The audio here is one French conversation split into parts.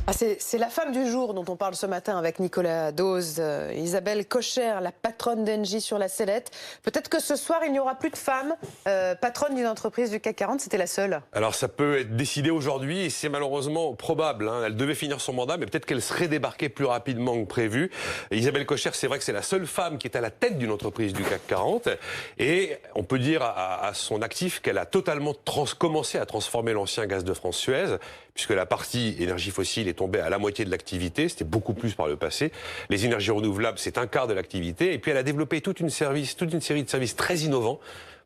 Ah, c'est la femme du jour dont on parle ce matin avec Nicolas Dose, Isabelle Kocher, la patronne d'Engie sur la sellette. Peut-être que ce soir, il n'y aura plus de femmes patronne d'une entreprise du CAC 40, c'était la seule. Alors ça peut être décidé aujourd'hui et c'est malheureusement probable. Elle devait finir son mandat, mais peut-être qu'elle serait débarquée plus rapidement que prévu. Isabelle Kocher, c'est vrai que c'est la seule femme qui est à la tête d'une entreprise du CAC 40. Et on peut dire à son actif qu'elle a totalement commencé à transformer l'ancien Gaz de France-Suez, puisque la partie énergie fossile est tombée à la moitié de l'activité. C'était beaucoup plus par le passé. Les énergies renouvelables, c'est un quart de l'activité. Et puis elle a développé toute une série de services très innovants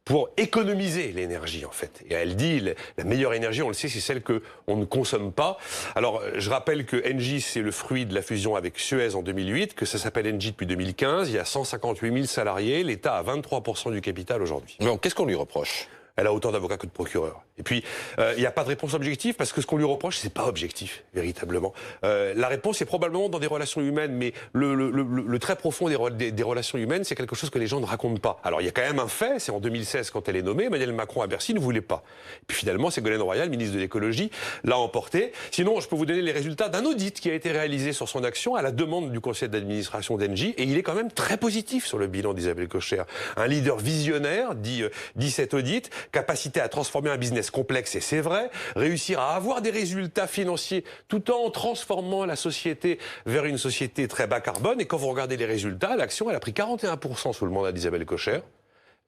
pour économiser l'énergie, en fait. Et elle dit, la meilleure énergie, on le sait, c'est celle qu'on ne consomme pas. Alors, je rappelle que Engie, c'est le fruit de la fusion avec Suez en 2008, que ça s'appelle Engie depuis 2015. Il y a 158 000 salariés. L'État a 23% du capital aujourd'hui. Donc, qu'est-ce qu'on lui reproche ? Elle a autant d'avocats que de procureurs. Et puis, il n'y a pas de réponse objective, parce que ce qu'on lui reproche, c'est pas objectif, véritablement. La réponse est probablement dans des relations humaines, mais le très profond des relations humaines, c'est quelque chose que les gens ne racontent pas. Alors, il y a quand même un fait, c'est en 2016, quand elle est nommée, Emmanuel Macron à Bercy ne voulait pas. Et puis finalement, Ségolène Royal, ministre de l'écologie, l'a emporté. Sinon, je peux vous donner les résultats d'un audit qui a été réalisé sur son action à la demande du conseil d'administration d'Engie, et il est quand même très positif sur le bilan d'Isabelle Kocher. Un leader visionnaire, dit cet audit, capacité à transformer un business complexe, et c'est vrai, réussir à avoir des résultats financiers tout en transformant la société vers une société très bas carbone. Et quand vous regardez les résultats, l'action, elle a pris 41% sous le mandat d'Isabelle Kocher.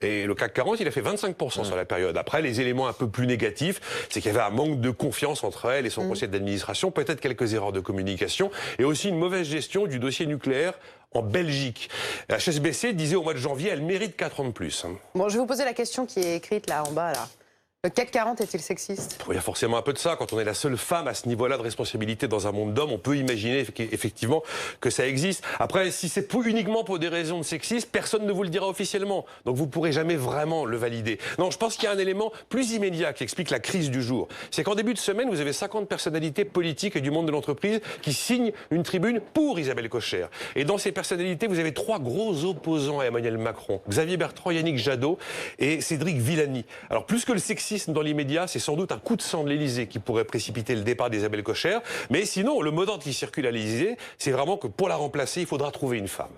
Et le CAC 40, il a fait 25% sur la période. Après, les éléments un peu plus négatifs, c'est qu'il y avait un manque de confiance entre elle et son conseil d'administration, peut-être quelques erreurs de communication, et aussi une mauvaise gestion du dossier nucléaire en Belgique. HSBC disait au mois de janvier, elle mérite 4 ans de plus. Bon, je vais vous poser la question qui est écrite là en bas, là. Le CAC 40 est-il sexiste? Il y a forcément un peu de ça. Quand on est la seule femme à ce niveau-là de responsabilité dans un monde d'hommes, on peut imaginer effectivement que ça existe. Après, si c'est uniquement pour des raisons de sexisme, personne ne vous le dira officiellement. Donc vous ne pourrez jamais vraiment le valider. Non, je pense qu'il y a un élément plus immédiat qui explique la crise du jour. C'est qu'en début de semaine, vous avez 50 personnalités politiques et du monde de l'entreprise qui signent une tribune pour Isabelle Kocher. Et dans ces personnalités, vous avez 3 gros opposants à Emmanuel Macron. Xavier Bertrand, Yannick Jadot et Cédric Villani. Alors plus que le sexisme dans l'immédiat, c'est sans doute un coup de sang de l'Élysée qui pourrait précipiter le départ d'Isabelle Kocher. Mais sinon, le mot d'ordre qui circule à l'Élysée, c'est vraiment que pour la remplacer, il faudra trouver une femme.